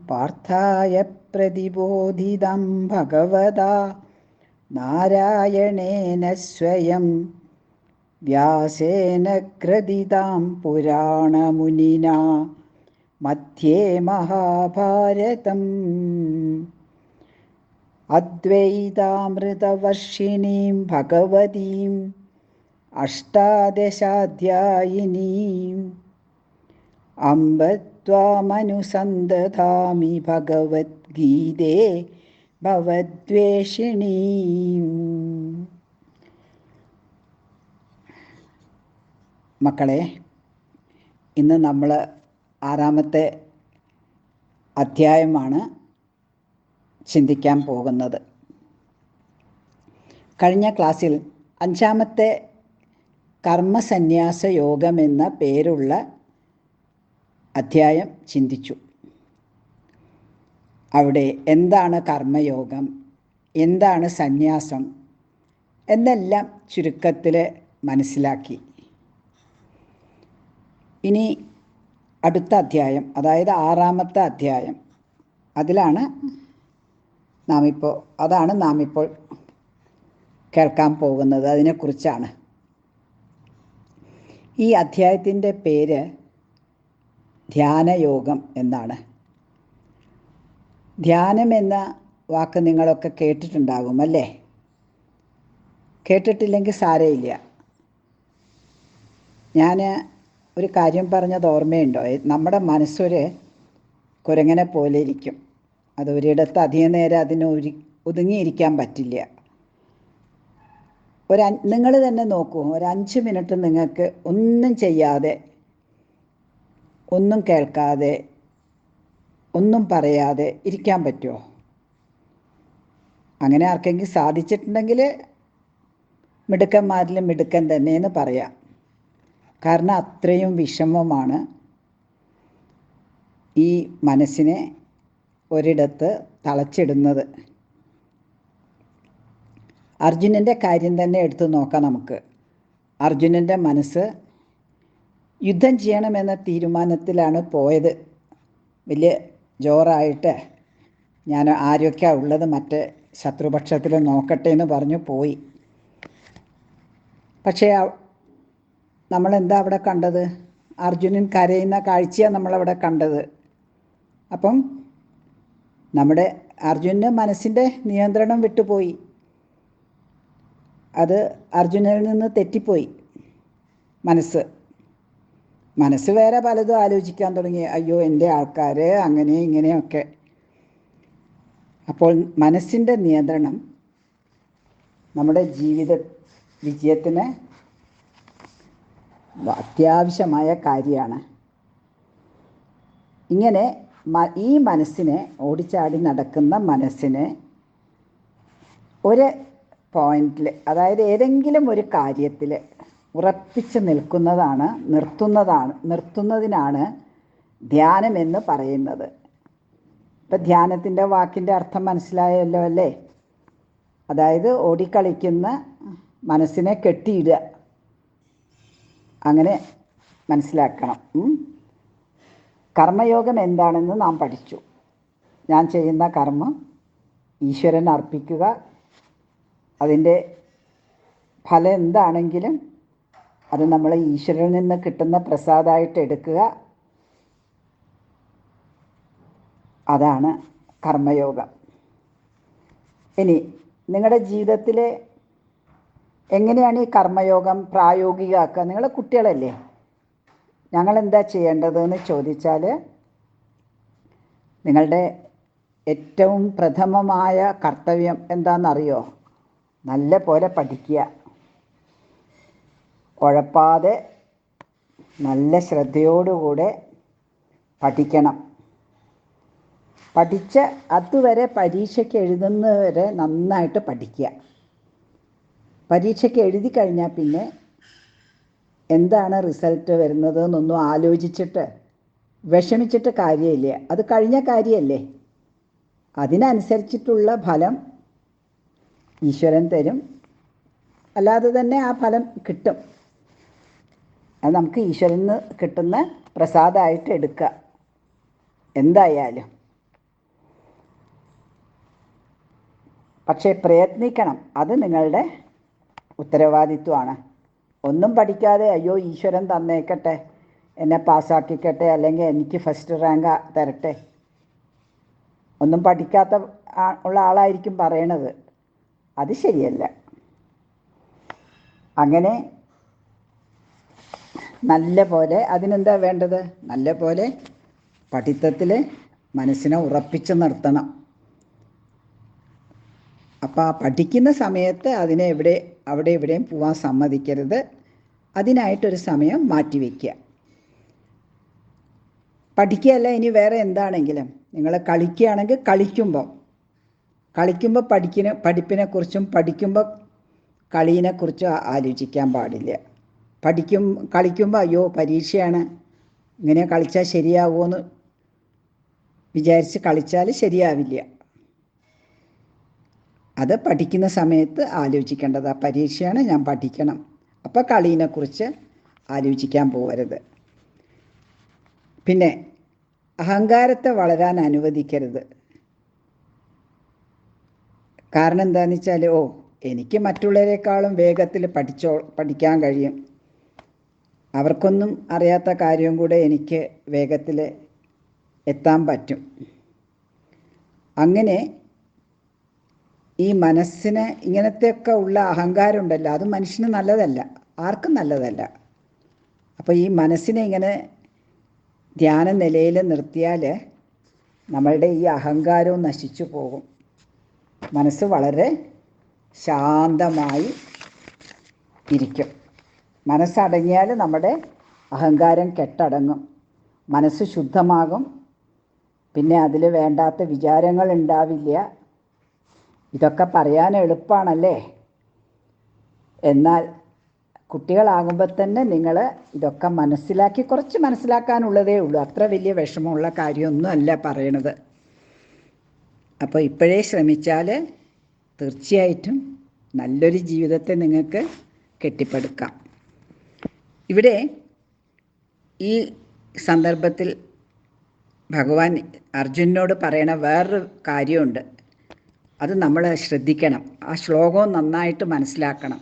പാർത്ഥായ പ്രതിബോധിതം ഭഗവതാ നാരായണേന സ്വയം വ്യാസേന ഗ്രഥിതാം പുരാണമുനിനാ മധ്യേ മഹാഭാരതം. അദ്വൈതാമൃതവർഷിണീം ഭഗവതീം അഷ്ടാദശാധ്യായിനീം അംബ ത്വാമനുസന്തതാമി ഭഗവദ്ഗീതേ ഭവദ്വേഷിണീം. മക്കളെ, ഇന്ന് നമ്മൾ 6-ാമത്തെ അധ്യായമാണ് ചിന്തിക്കാൻ പോകുന്നത്. കഴിഞ്ഞ ക്ലാസ്സിൽ 5-ാമത്തെ കർമ്മസന്യാസ യോഗം എന്ന പേരുള്ള അധ്യായം ചിന്തിച്ചു. അവിടെ എന്താണ് കർമ്മയോഗം, എന്താണ് സന്യാസം എന്നെല്ലാം ചുരുക്കത്തിൽ മനസ്സിലാക്കി. ഇനി അടുത്ത അധ്യായം, അതായത് 6-ാമത്തെ അധ്യായം, അതാണ് നാം ഇപ്പോൾ കേൾക്കാൻ പോകുന്നത്. അതിനെക്കുറിച്ചാണ്. ഈ അധ്യായത്തിൻ്റെ പേര് ധ്യാനയോഗം എന്നാണ്. ധ്യാനം എന്ന വാക്ക് നിങ്ങളൊക്കെ കേട്ടിട്ടുണ്ടാകും അല്ലേ? കേട്ടിട്ടില്ലെങ്കിൽ സാരമില്ല. ഞാൻ ഒരു കാര്യം പറഞ്ഞത് ഓർമ്മയുണ്ടോ? നമ്മുടെ മനസ്സൊരു കുരങ്ങനെ പോലെ ഇരിക്കും. അത് ഒരിടത്ത് അധികം നേരം അതിന് ഒതുങ്ങിയിരിക്കാൻ പറ്റില്ല. നിങ്ങൾ തന്നെ നോക്കൂ, ഒരു 5 മിനിറ്റ് നിങ്ങൾക്ക് ഒന്നും ചെയ്യാതെ, ഒന്നും കേൾക്കാതെ, ഒന്നും പറയാതെ ഇരിക്കാൻ പറ്റുമോ? അങ്ങനെ ആർക്കെങ്കിലും സാധിച്ചിട്ടുണ്ടെങ്കിൽ മിടുക്കന്മാരിലും മിടുക്കൻ തന്നെയെന്ന് പറയാം. കാരണം അത്രയും വിഷമമാണ് ഈ മനസ്സിനെ ഒരിടത്ത് തളച്ചിടുന്നത്. അർജുനൻ്റെ കാര്യം തന്നെ എടുത്തു നോക്കാം നമുക്ക്. അർജുനൻ്റെ മനസ്സ് യുദ്ധം ചെയ്യണമെന്ന തീരുമാനത്തിലാണ് പോയത്. വലിയ ജോറായിട്ട് ഞാൻ ആരൊക്കെയാണ് ഉള്ളത് മറ്റേ ശത്രുപക്ഷത്തിൽ നോക്കട്ടെ എന്ന് പറഞ്ഞു പോയി. പക്ഷേ നമ്മളെന്താ അവിടെ കണ്ടത്? അർജുനൻ കരയുന്ന കാഴ്ചയാണ് നമ്മളവിടെ കണ്ടത്. അപ്പം നമ്മുടെ അർജുനൻ്റെ മനസ്സിൻ്റെ നിയന്ത്രണം വിട്ടുപോയി. അത് അർജുനനിൽ നിന്ന് തെറ്റിപ്പോയി. മനസ്സ് വേറെ പലതും ആലോചിക്കാൻ തുടങ്ങി. അയ്യോ, എൻ്റെ ആൾക്കാർ അങ്ങനെ ഇങ്ങനെയൊക്കെ. അപ്പോൾ മനസ്സിൻ്റെ നിയന്ത്രണം നമ്മുടെ ജീവിത വിജയത്തിന് അത്യാവശ്യമായ കാര്യമാണ്. ഇങ്ങനെ ഈ മനസ്സിനെ, ഓടിച്ചാടി നടക്കുന്ന മനസ്സിനെ ഒരു പോയിന്റിൽ, അതായത് ഏതെങ്കിലും ഒരു കാര്യത്തിൽ ഉറപ്പിച്ച് നിർത്തുന്നതിനാണ് ധ്യാനം എന്ന് പറയുന്നത്. ഇപ്പം ധ്യാനത്തിൻ്റെ വാക്കിൻ്റെ അർത്ഥം മനസ്സിലായല്ലോ അല്ലേ? അതായത് ഓടിക്കളിക്കുന്ന മനസ്സിനെ കെട്ടിയിടുക, അങ്ങനെ മനസ്സിലാക്കണം. കർമ്മയോഗം എന്താണെന്ന് നാം പഠിച്ചു. ഞാൻ ചെയ്യുന്ന കർമ്മം ഈശ്വരന് അർപ്പിക്കുക, അതിൻ്റെ ഫലം എന്താണെങ്കിലും അത് നമ്മൾ ഈശ്വരനിൽ നിന്ന് കിട്ടുന്ന പ്രസാദമായിട്ട് എടുക്കുക. അതാണ് കർമ്മയോഗം. ഇനി നിങ്ങളുടെ ജീവിതത്തിൽ എങ്ങനെയാണ് ഈ കർമ്മയോഗം പ്രായോഗികമാക്കുക? നിങ്ങൾ കുട്ടികളല്ലേ, ഞങ്ങളെന്താ ചെയ്യേണ്ടതെന്ന് ചോദിച്ചാൽ, നിങ്ങളുടെ ഏറ്റവും പ്രഥമമായ കർത്തവ്യം എന്താണെന്നറിയോ? നല്ല പോലെ പഠിക്കുക. ഉഴപ്പാതെ നല്ല ശ്രദ്ധയോടുകൂടെ പഠിക്കണം. പഠിച്ച് അതുവരെ പരീക്ഷയ്ക്ക് എഴുതുന്നവരെ നന്നായിട്ട് പഠിക്കുക. പരീക്ഷയ്ക്ക് എഴുതി കഴിഞ്ഞാൽ പിന്നെ എന്താണ് റിസൾട്ട് വരുന്നത് എന്നൊന്നും ആലോചിച്ചിട്ട് വിഷമിച്ചിട്ട് കാര്യമില്ല. അത് കഴിഞ്ഞ കാര്യമല്ലേ. അതിനനുസരിച്ചിട്ടുള്ള ഫലം ഈശ്വരൻ തരും. അല്ലാതെ തന്നെ ആ ഫലം കിട്ടും. അത് നമുക്ക് ഈശ്വരന് കിട്ടുന്ന പ്രസാദമായിട്ട് എടുക്കുക എന്തായാലും. പക്ഷേ പ്രയത്നിക്കണം, അത് നിങ്ങളുടെ ഉത്തരവാദിത്വമാണ്. ഒന്നും പഠിക്കാതെ അയ്യോ ഈശ്വരൻ തന്നേക്കട്ടെ, എന്നെ പാസ്സാക്കിക്കട്ടെ, അല്ലെങ്കിൽ എനിക്ക് ഫസ്റ്റ് റാങ്ക് തരട്ടെ, ഒന്നും പഠിക്കാത്ത ഉള്ള ആളായിരിക്കും പറയണത്. അത് ശരിയല്ല. അങ്ങനെ നല്ല പോലെ അതിനെന്താ വേണ്ടത്? നല്ല പോലെ പഠിത്തത്തിൽ മനസ്സിനെ ഉറപ്പിച്ച് നിർത്തണം. അപ്പോൾ ആ പഠിക്കുന്ന സമയത്ത് അതിനെ അവിടെ എവിടെയും പോകാൻ സമ്മതിക്കരുത്. അതിനായിട്ടൊരു സമയം മാറ്റിവെക്കുക. പഠിക്കുകയല്ല, ഇനി വേറെ എന്താണെങ്കിലും നിങ്ങൾ കളിക്കുകയാണെങ്കിൽ കളിക്കുമ്പോൾ പഠിപ്പിനെക്കുറിച്ചും പഠിക്കുമ്പോൾ കളീനെക്കുറിച്ചും ആലോചിക്കാൻ പാടില്ല. കളിക്കുമ്പോൾ അയ്യോ പരീക്ഷയാണ്, ഇങ്ങനെ കളിച്ചാൽ ശരിയാവുമെന്ന് വിചാരിച്ച് കളിച്ചാൽ ശരിയാവില്ല. അത് പഠിക്കുന്ന സമയത്ത് ആലോചിക്കേണ്ടത്. ആ പരീക്ഷയാണ്, ഞാൻ പഠിക്കണം. അപ്പോൾ കളീനെക്കുറിച്ച് ആലോചിക്കാൻ പോകരുത്. പിന്നെ അഹങ്കാരത്തെ വളരാൻ അനുവദിക്കരുത്. കാരണം എന്താണെന്ന് വെച്ചാൽ എനിക്ക് മറ്റുള്ളവരെക്കാളും വേഗത്തിൽ പഠിക്കാൻ കഴിയും, അവർക്കൊന്നും അറിയാത്ത കാര്യം കൂടെ എനിക്ക് വേഗത്തിൽ എത്താൻ പറ്റും. അങ്ങനെ ഈ മനസ്സിന് ഇങ്ങനത്തെയൊക്കെ ഉള്ള അഹങ്കാരം ഉണ്ടല്ലോ, അത് മനുഷ്യന് നല്ലതല്ല, ആർക്കും നല്ലതല്ല. അപ്പോൾ ഈ മനസ്സിനെ ഇങ്ങനെ ധ്യാന നിലയിൽ നിർത്തിയാൽ നമ്മളുടെ ഈ അഹങ്കാരവും നശിച്ചു പോകും. മനസ്സ് വളരെ ശാന്തമായി ഇരിക്കും. മനസ്സടങ്ങിയാൽ നമ്മുടെ അഹങ്കാരം കെട്ടടങ്ങും, മനസ്സ് ശുദ്ധമാകും. പിന്നെ അതിൽ വേണ്ടാത്ത വിചാരങ്ങൾ ഉണ്ടാവില്ല. ഇതൊക്കെ പറയാൻ എളുപ്പമാണല്ലേ? എന്നാൽ കുട്ടികളാകുമ്പോൾ തന്നെ നിങ്ങൾ ഇതൊക്കെ കുറച്ച് മനസ്സിലാക്കാനുള്ളതേ ഉള്ളൂ. അത്ര വലിയ വിഷമമുള്ള കാര്യമൊന്നും അല്ല പറയണത്. അപ്പോൾ ഇപ്പോഴേ ശ്രമിച്ചാൽ തീർച്ചയായിട്ടും നല്ലൊരു ജീവിതത്തെ നിങ്ങൾക്ക് കെട്ടിപ്പടുക്കാം. ഇവിടെ ഈ സന്ദർഭത്തിൽ ഭഗവാൻ അർജുനനോട് പറയണ വേറൊരു കാര്യമുണ്ട്. അത് നമ്മൾ ശ്രദ്ധിക്കണം. ആ ശ്ലോകവും നന്നായിട്ട് മനസ്സിലാക്കണം.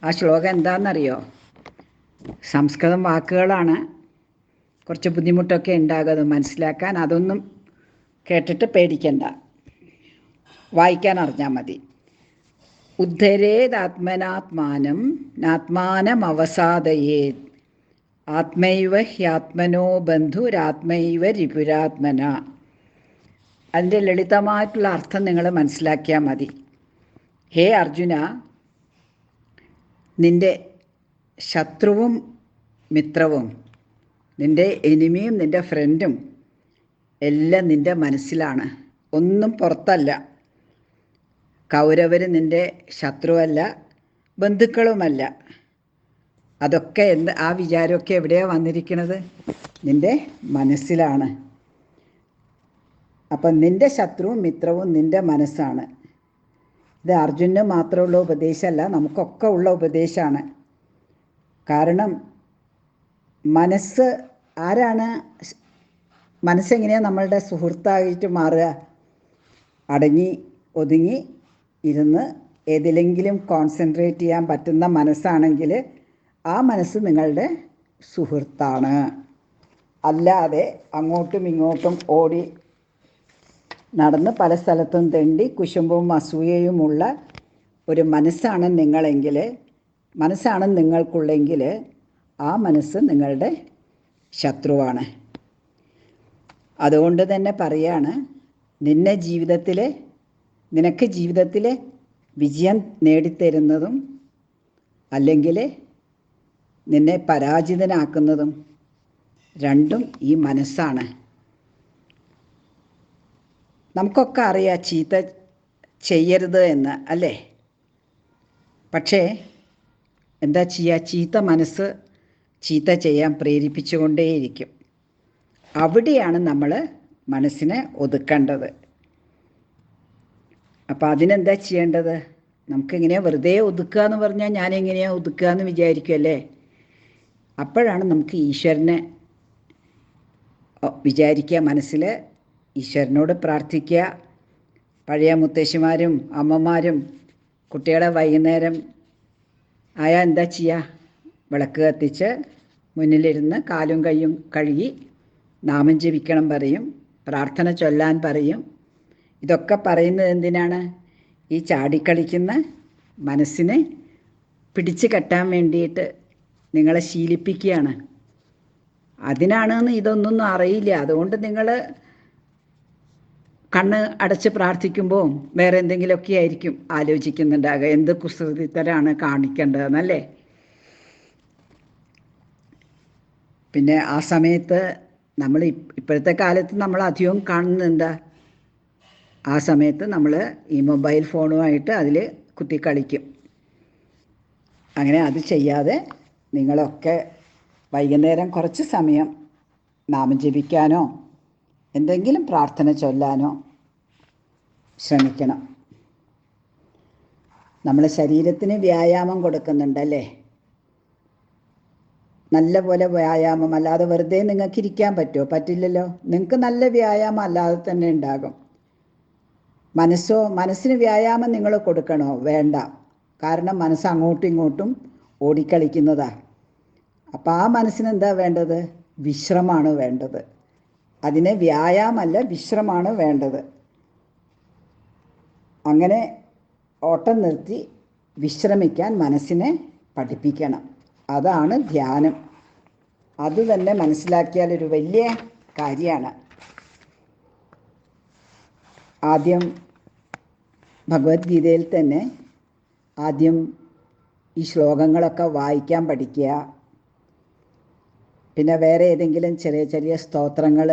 ആ ശ്ലോകം എന്താണെന്നറിയോ? സംസ്കൃതം വാക്കുകളാണ്, കുറച്ച് ബുദ്ധിമുട്ടൊക്കെ ഉണ്ടാകും മനസ്സിലാക്കാൻ. അതൊന്നും കേട്ടിട്ട് പേടിക്കണ്ട, വായിക്കാൻ അറിഞ്ഞാൽ മതി. ഉദ്ധരേതാത്മനാത്മാനം നാത്മാനമവസാദയേത് ആത്മൈവ ഹ്യാത്മനോ ബന്ധുരാത്മൈവ രിപുരാത്മന. അതിൻ്റെ ലളിതമായിട്ടുള്ള അർത്ഥം നിങ്ങൾ മനസ്സിലാക്കിയാൽ മതി. ഹേ അർജുന, നിൻ്റെ ശത്രുവും മിത്രവും, നിൻ്റെ എനിമിയും നിൻ്റെ ഫ്രണ്ടും എല്ലാം നിൻ്റെ മനസ്സിലാണ്, ഒന്നും പുറത്തല്ല. കൗരവർ നിൻ്റെ ശത്രുവല്ല, ബന്ധുക്കളുമല്ല. അതൊക്കെ ആ വിചാരമൊക്കെ എവിടെയാണ് വന്നിരിക്കുന്നത്? നിൻ്റെ മനസ്സിലാണ്. അപ്പം നിൻ്റെ ശത്രുവും മിത്രവും നിൻ്റെ മനസ്സാണ്. ഇത് അർജുനന് മാത്രമുള്ള ഉപദേശമല്ല, നമുക്കൊക്കെ ഉള്ള ഉപദേശമാണ്. കാരണം മനസ്സെങ്ങനെയാണ് നമ്മളുടെ സുഹൃത്തായിട്ട് മാറുക? അടങ്ങി ഒതുങ്ങി ഇരുന്ന് ഏതിലെങ്കിലും കോൺസെൻട്രേറ്റ് ചെയ്യാൻ പറ്റുന്ന മനസ്സാണെങ്കിൽ ആ മനസ്സ് നിങ്ങളുടെ സുഹൃത്താണ്. അല്ലാതെ അങ്ങോട്ടും ഇങ്ങോട്ടും ഓടി നടന്ന് പല സ്ഥലത്തും തെണ്ടി കുശുമ്പും അസൂയയുമുള്ള ഒരു മനസ്സാണ് നിങ്ങൾക്കുള്ളെങ്കിൽ ആ മനസ്സ് നിങ്ങളുടെ ശത്രുവാണ്. അതുകൊണ്ട് തന്നെ പറയാണ്, നിനക്ക് ജീവിതത്തിൽ വിജയം നേടിത്തരുന്നതും അല്ലെങ്കിൽ നിന്നെ പരാജിതനാക്കുന്നതും രണ്ടും ഈ മനസ്സാണ്. നമുക്കൊക്കെ അറിയാം ചീത്ത ചെയ്യരുത് എന്ന്, അല്ലേ? പക്ഷേ എന്താ ചെയ്യുക? ചീത്ത മനസ്സ് ചീത്ത ചെയ്യാൻ പ്രേരിപ്പിച്ചുകൊണ്ടേയിരിക്കും. അവിടെയാണ് നമ്മൾ മനസ്സിനെ ഒതുക്കേണ്ടത്. അപ്പോൾ അതിനെന്താ ചെയ്യേണ്ടത്? നമുക്കിങ്ങനെ വെറുതെ ഒതുക്കുക എന്ന് പറഞ്ഞാൽ ഞാനെങ്ങനെയാണ് ഒതുക്കുക എന്ന് വിചാരിക്കുമല്ലേ? അപ്പോഴാണ് നമുക്ക് ഈശ്വരനെ വിചാരിക്കുക, മനസ്സിൽ ഈശ്വരനോട് പ്രാർത്ഥിക്കുക, പഴയ മുത്തശ്ശിമാരും അമ്മമാരും കുട്ടികളെ വൈകുന്നേരം ആയാൽ എന്താ ചെയ്യുക? വിളക്ക് കത്തിച്ച് മുന്നിലിരുന്ന് കാലും കൈയും കഴുകി നാമം ജപിക്കണം പറയും, പ്രാർത്ഥന ചൊല്ലാൻ പറയും. ഇതൊക്കെ പറയുന്നത് എന്തിനാണ്? ഈ ചാടിക്കളിക്കുന്ന മനസ്സിനെ പിടിച്ചു കെട്ടാൻ വേണ്ടിയിട്ട് നിങ്ങളെ ശീലിപ്പിക്കുകയാണ്. അതിനാണെന്ന് ഇതൊന്നും അറിയില്ല. അതുകൊണ്ട് നിങ്ങൾ കണ്ണ് അടച്ച് പ്രാർത്ഥിക്കുമ്പോൾ വേറെ എന്തെങ്കിലുമൊക്കെ ആയിരിക്കും ആലോചിക്കുന്നുണ്ടാകുക. എന്ത് കുസൃതിത്തരാണ് കാണിക്കേണ്ടതെന്നല്ലേ? പിന്നെ ആ സമയത്ത് നമ്മൾ ഇപ്പോഴത്തെ കാലത്ത് നമ്മൾ അധികവും കാണുന്നത് എന്താ? ആ സമയത്ത് നമ്മൾ ഈ മൊബൈൽ ഫോണുമായിട്ട് അതിൽ കുത്തിക്കളിക്കും. അങ്ങനെ അത് ചെയ്യാതെ നിങ്ങളൊക്കെ വൈകുന്നേരം കുറച്ച് സമയം നാമം ജപിക്കാനോ എന്തെങ്കിലും പ്രാർത്ഥന ചൊല്ലാനോ ശ്രമിക്കണം. നമ്മൾ ശരീരത്തിന് വ്യായാമം കൊടുക്കുന്നുണ്ടല്ലേ? നല്ല പോലെ വ്യായാമം. അല്ലാതെ വെറുതെ നിങ്ങൾക്ക് ഇരിക്കാൻ പറ്റുമോ? പറ്റില്ലല്ലോ. നിങ്ങൾക്ക് നല്ല വ്യായാമം അല്ലാതെ തന്നെ ഉണ്ടാകും. മനസ്സിന് വ്യായാമം നിങ്ങൾ കൊടുക്കണോ? വേണ്ട. കാരണം മനസ്സ് അങ്ങോട്ടും ഇങ്ങോട്ടും ഓടിക്കളിക്കുന്നതാണ്. അപ്പോൾ ആ മനസ്സിന് എന്താ വേണ്ടത്? വിശ്രമമാണ് വേണ്ടത്. അതിന് വ്യായാമമല്ല, വിശ്രമമാണ് വേണ്ടത്. അങ്ങനെ ഓട്ടം നിർത്തി വിശ്രമിക്കാൻ മനസ്സിനെ പഠിപ്പിക്കണം. അതാണ് ധ്യാനം. അത് തന്നെ മനസ്സിലാക്കിയാൽ ഒരു വലിയ കാര്യമാണ്. ആദ്യം ഭഗവത്ഗീതയിൽ തന്നെ ആദ്യം ഈ ശ്ലോകങ്ങളൊക്കെ വായിക്കാൻ പഠിക്കുക. പിന്നെ വേറെ ഏതെങ്കിലും ചെറിയ ചെറിയ സ്തോത്രങ്ങൾ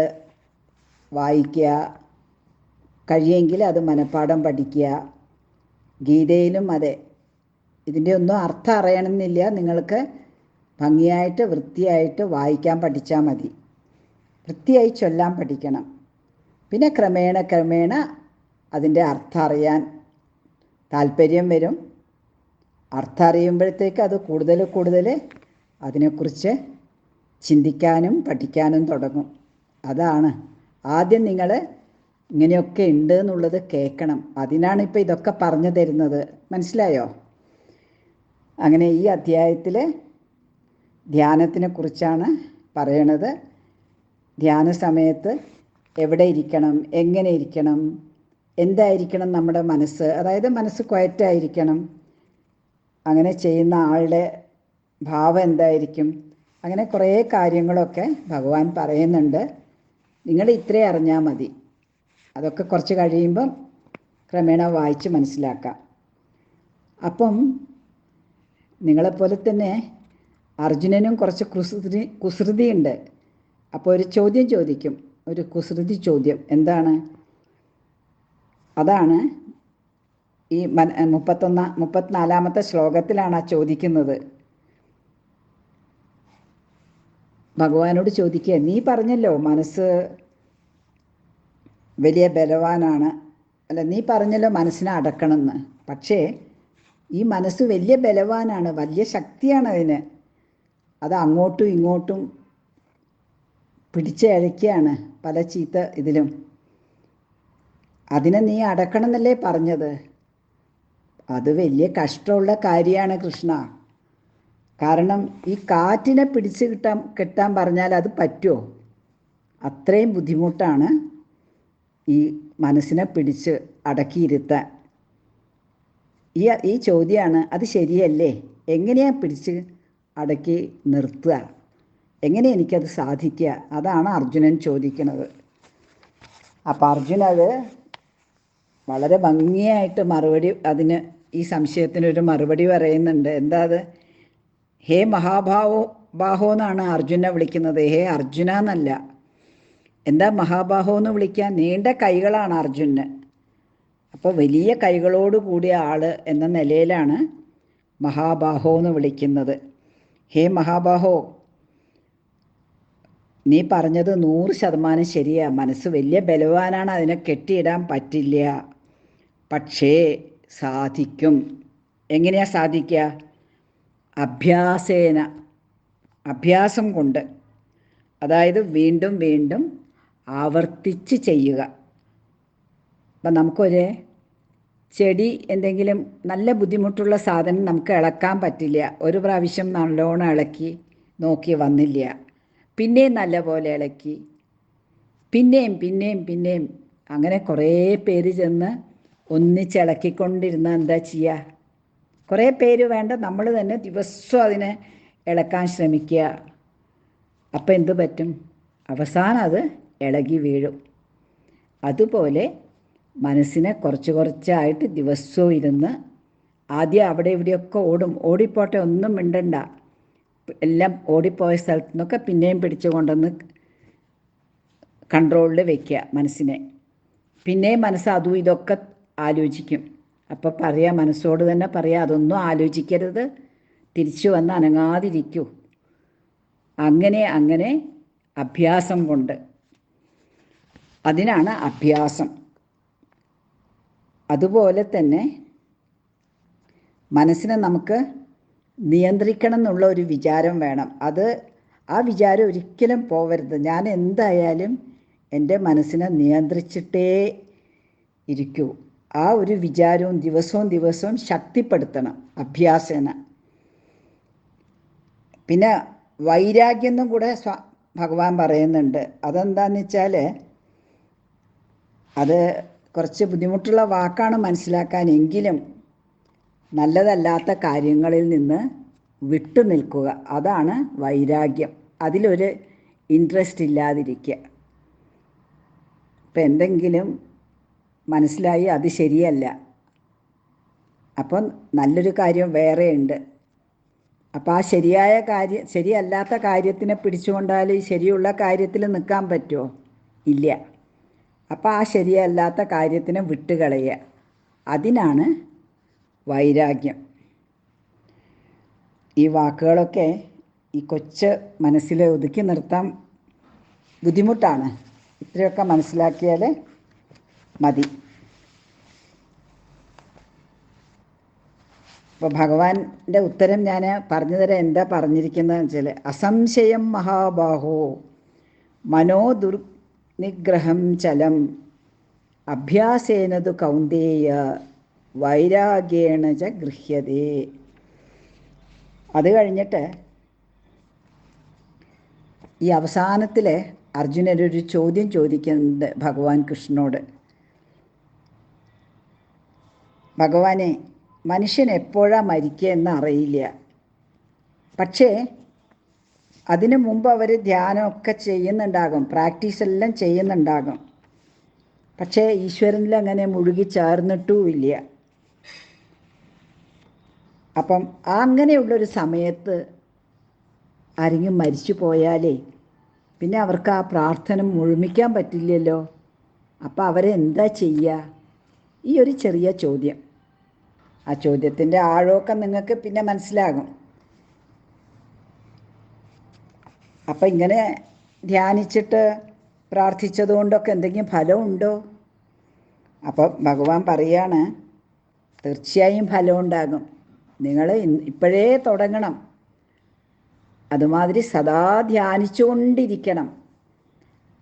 വായിക്കുക. കഴിയെങ്കിൽ അത് മനഃപ്പാഠം പഠിക്കുക. ഗീതയിലും അതെ. ഇതിൻ്റെ ഒന്നും അർത്ഥം അറിയണമെന്നില്ല. നിങ്ങൾക്ക് ഭംഗിയായിട്ട് വൃത്തിയായിട്ട് വായിക്കാൻ പഠിച്ചാൽ മതി. വൃത്തിയായി ചൊല്ലാൻ പഠിക്കണം. പിന്നെ ക്രമേണ അതിൻ്റെ അർത്ഥം അറിയാൻ താല്പര്യം വരും. അർത്ഥം അറിയുമ്പോഴത്തേക്ക് അത് കൂടുതൽ അതിനെക്കുറിച്ച് ചിന്തിക്കാനും പഠിക്കാനും തുടങ്ങും. അതാണ് ആദ്യം നിങ്ങൾ ഇങ്ങനെയൊക്കെ ഉണ്ട് എന്നുള്ളത് കേൾക്കണം. അതിനാണ് ഇപ്പോൾ ഇതൊക്കെ പറഞ്ഞു തരുന്നത്. മനസ്സിലായോ? അങ്ങനെ ഈ അധ്യായത്തിൽ ധ്യാനത്തിനെ കുറിച്ചാണ് പറയണത്. ധ്യാന സമയത്ത് എവിടെ ഇരിക്കണം, എങ്ങനെ ഇരിക്കണം, എന്തായിരിക്കണം നമ്മുടെ മനസ്സ്. അതായത് മനസ്സ് ക്വയറ്റായിരിക്കണം. അങ്ങനെ ചെയ്യുന്ന ആളുടെ ഭാവം എന്തായിരിക്കും, അങ്ങനെ കുറേ കാര്യങ്ങളൊക്കെ ഭഗവാൻ പറയുന്നുണ്ട്. നിങ്ങൾ ഇത്രേ അറിഞ്ഞാൽ മതി. അതൊക്കെ കുറച്ച് കഴിയുമ്പം ക്രമേണ വായിച്ച് മനസ്സിലാക്കാം. അപ്പം നിങ്ങളെപ്പോലെ തന്നെ അർജുനനും കുറച്ച് കുസൃതിയുണ്ട്. അപ്പോൾ ഒരു ചോദ്യം ചോദിക്കും, ഒരു കുസൃതി ചോദ്യം. എന്താണ്? അതാണ് ഈ 34-ാമത്തെ ശ്ലോകത്തിലാണ് ആ ചോദിക്കുന്നത്. ഭഗവാനോട് ചോദിക്കുക, നീ പറഞ്ഞല്ലോ മനസ്സ് വലിയ ബലവാനാണ്, അല്ല നീ പറഞ്ഞല്ലോ മനസ്സിനെ അടക്കണമെന്ന്. പക്ഷേ ഈ മനസ്സ് വലിയ ബലവാനാണ്, വലിയ ശക്തിയാണ് അതിന്. അത് അങ്ങോട്ടും ഇങ്ങോട്ടും പിടിച്ചഴിക്കുകയാണ് പല ചീത്ത ഇതിലും. അതിനെ നീ അടക്കണം എന്നല്ലേ പറഞ്ഞത്? അത് വലിയ കഷ്ടമുള്ള കാര്യമാണ് കൃഷ്ണ. കാരണം ഈ കാറ്റിനെ പിടിച്ച് കെട്ടാൻ പറഞ്ഞാൽ അത് പറ്റുമോ? അത്രയും ബുദ്ധിമുട്ടാണ് ഈ മനസ്സിനെ പിടിച്ച് അടക്കിയിരുത്താൻ. ഈ ചോദ്യമാണ്, അത് ശരിയല്ലേ? എങ്ങനെയാണ് പിടിച്ച് അടക്കി നിർത്തുക? എങ്ങനെ എനിക്കത് സാധിക്കുക? അതാണ് അർജുനൻ ചോദിക്കുന്നത്. അപ്പോൾ അർജുനൻ അത് വളരെ ഭംഗിയായിട്ട് അതിന് ഈ സംശയത്തിനൊരു മറുപടി പറയുന്നുണ്ട്. എന്താ അത്? ഹേ ബാഹോ എന്നാണ് അർജുനെ വിളിക്കുന്നത്. ഹേ അർജുന എന്നല്ല. എന്താ മഹാബാഹോ എന്ന് വിളിക്കാൻ? നീണ്ട കൈകളാണ് അർജുനന്. അപ്പോൾ വലിയ കൈകളോട് കൂടിയ ആൾ എന്ന നിലയിലാണ് മഹാബാഹോ എന്ന് വിളിക്കുന്നത്. ഹേ മഹാബാഹോ, നീ പറഞ്ഞത് 100% ശരിയാ. മനസ്സ് വലിയ ബലവാനാണ്, അതിനെ കെട്ടിയിടാൻ പറ്റില്ല. പക്ഷേ സാധിക്കും. എങ്ങനെയാ സാധിക്കുക? അഭ്യാസം കൊണ്ട്. അതായത് വീണ്ടും വീണ്ടും ആവർത്തിച്ച് ചെയ്യുക. അപ്പം നമുക്കൊരു ചെടി എന്തെങ്കിലും നല്ല ബുദ്ധിമുട്ടുള്ള സാധനം നമുക്ക് ഇളക്കാൻ പറ്റില്ല. ഒരു പ്രാവശ്യം നല്ലോണം ഇളക്കി നോക്കി വന്നില്ല, പിന്നെയും നല്ല പോലെ ഇളക്കി, പിന്നെയും പിന്നെയും പിന്നെയും അങ്ങനെ കുറേ പേര് ചെന്ന് ഒന്നിച്ചിളക്കിക്കൊണ്ടിരുന്നാൽ എന്താ ചെയ്യുക? കുറേ പേര് വേണ്ട, നമ്മൾ തന്നെ ദിവസവും അതിനെ ഇളക്കാൻ ശ്രമിക്കുക. അപ്പം എന്ത് പറ്റും? അവസാനം അത് ഇളകി വീഴും. അതുപോലെ മനസ്സിനെ കുറച്ച് കുറച്ചായിട്ട് ദിവസവും ഇരുന്ന് ആദ്യം അവിടെ ഇവിടെയൊക്കെ ഓടിപ്പോട്ടെ, ഒന്നും മിണ്ടണ്ട, എല്ലാം ഓടിപ്പോയ സ്ഥലത്തു നിന്നൊക്കെ പിന്നെയും പിടിച്ചു കൊണ്ടുവന്ന് കൺട്രോളിൽ വയ്ക്കുക മനസ്സിനെ. പിന്നെയും മനസ്സ് അതും ഇതൊക്കെ ആലോചിക്കും. അപ്പോൾ പറയാം, മനസ്സോട് തന്നെ പറയാം, അതൊന്നും ആലോചിക്കരുത്, തിരിച്ചു വന്ന് അനങ്ങാതിരിക്കൂ. അങ്ങനെ അങ്ങനെ അഭ്യാസം കൊണ്ട്, അതിനാണ് അഭ്യാസം. അതുപോലെ തന്നെ മനസ്സിനെ നമുക്ക് നിയന്ത്രിക്കണം എന്നുള്ള ഒരു വിചാരം വേണം. ആ വിചാരം ഒരിക്കലും പോവരുത്. ഞാൻ എന്തായാലും എൻ്റെ മനസ്സിനെ നിയന്ത്രിച്ചിട്ടേ ഇരിക്കൂ. ആ ഒരു വിചാരവും ദിവസവും ശക്തിപ്പെടുത്തണം അഭ്യാസേന. പിന്നെ വൈരാഗ്യം എന്നും കൂടെ ഭഗവാൻ പറയുന്നുണ്ട്. അതെന്താണെന്ന് വെച്ചാൽ അത് കുറച്ച് ബുദ്ധിമുട്ടുള്ള വാക്കാണ് മനസ്സിലാക്കാൻ. എങ്കിലും നല്ലതല്ലാത്ത കാര്യങ്ങളിൽ നിന്ന് വിട്ടു നിൽക്കുക, അതാണ് വൈരാഗ്യം. അതിലൊരു ഇൻട്രസ്റ്റ് ഇല്ലാതിരിക്കുക. ഇപ്പം എന്തെങ്കിലും മനസ്സിലായി അത് ശരിയല്ല, അപ്പം നല്ലൊരു കാര്യം വേറെയുണ്ട്. അപ്പം ആ ശരിയല്ലാത്ത കാര്യത്തിനെ പിടിച്ചുകൊണ്ടാൽ ശരിയുള്ള കാര്യത്തിൽ നിൽക്കാൻ പറ്റുമോ? ഇല്ല. അപ്പം ആ ശരിയല്ലാത്ത കാര്യത്തിനെ വിട്ടുകളയുക, അതിനാണ് വൈരാഗ്യം. ഈ വാക്കുകളൊക്കെ ഈ കൊച്ച് മനസ്സിൽ ഒതുക്കി നിർത്താൻ ബുദ്ധിമുട്ടാണ്. ഇത്രയൊക്കെ മനസ്സിലാക്കിയാൽ മതി. അപ്പോൾ ഭഗവാന്റെ ഉത്തരം ഞാൻ പറഞ്ഞു തരാം. എന്താ പറഞ്ഞിരിക്കുന്നതെന്ന് വെച്ചാൽ, അസംശയം മഹാബാഹോ മനോദുർനിഗ്രഹം ചലം അഭ്യാസേനതു കൗന്ദേയ വൈരാഗ്യേണ ച ഗൃഹ്യതേ. അത് കഴിഞ്ഞിട്ട് ഈ അവസാനത്തിൽ അർജുനനൊരു ചോദ്യം ചോദിക്കുന്നുണ്ട് ഭഗവാൻ കൃഷ്ണനോട്. ഭഗവാനെ, മനുഷ്യൻ എപ്പോഴാണ് മരിക്കുക എന്ന് അറിയില്ല, പക്ഷേ അതിനു മുമ്പ് അവർ ധ്യാനമൊക്കെ ചെയ്യുന്നുണ്ടാകും, പ്രാക്ടീസ് എല്ലാം ചെയ്യുന്നുണ്ടാകും. പക്ഷേ ഈശ്വരനിൽ അങ്ങനെ മുഴുകി ചേർന്നിട്ടുമില്ല. അപ്പം അങ്ങനെയുള്ളൊരു സമയത്ത് ആരെങ്കിലും മരിച്ചു പോയാലേ പിന്നെ അവർക്ക് ആ പ്രാർത്ഥന മുഴുമിക്കാൻ പറ്റില്ലല്ലോ. അപ്പം അവരെന്താ ചെയ്യുക? ഈ ഒരു ചെറിയ ചോദ്യം, ആ ചോദ്യത്തിൻ്റെ ആഴമൊക്കെ നിങ്ങൾക്ക് പിന്നെ മനസ്സിലാകും. അപ്പം ഇങ്ങനെ ധ്യാനിച്ചിട്ട് പ്രാർത്ഥിച്ചതുകൊണ്ടൊക്കെ എന്തെങ്കിലും ഫലമുണ്ടോ? അപ്പം ഭഗവാൻ പറയാണ്, തീർച്ചയായും ഫലമുണ്ടാകും. നിങ്ങൾ ഇപ്പോഴേ തുടങ്ങണം. അതുമാതിരി സദാ ധ്യാനിച്ചുകൊണ്ടിരിക്കണം.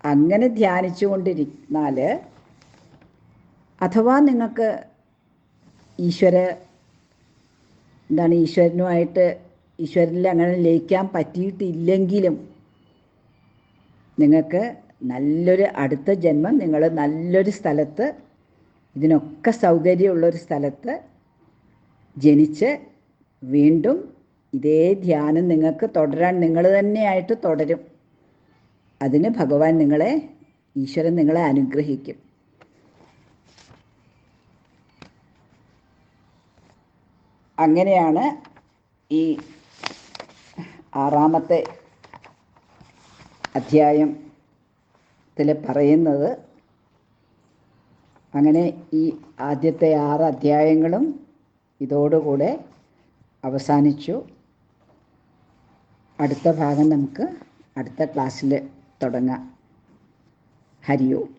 അങ്ങനെ ധ്യാനിച്ചുകൊണ്ടിരുന്നാൽ, അഥവാ നിങ്ങൾക്ക് ഈശ്വരനിൽ അങ്ങനെ ലയിക്കാൻ പറ്റിയിട്ടില്ലെങ്കിലും നിങ്ങൾക്ക് നല്ലൊരു അടുത്ത ജന്മം, നിങ്ങൾ നല്ലൊരു സ്ഥലത്ത്, ഇതിനൊക്കെ സൗകര്യമുള്ളൊരു സ്ഥലത്ത് ജനിച്ച് വീണ്ടും ഇതേ ധ്യാനം നിങ്ങൾക്ക് തുടരാൻ നിങ്ങൾ തന്നെയായിട്ട് തുടരും. അതിന് ഭഗവാൻ ഈശ്വരൻ നിങ്ങളെ അനുഗ്രഹിക്കും. അങ്ങനെയാണ് ഈ 6-ാമത്തെ അധ്യായത്തിൽ പറയുന്നത്. അങ്ങനെ ഈ ആദ്യത്തെ 6 അധ്യായങ്ങളും ഇതോടുകൂടെ അവസാനിച്ചു. അടുത്ത ഭാഗം നമുക്ക് അടുത്ത ക്ലാസ്സിൽ തുടങ്ങാം. ഹരി ഓം.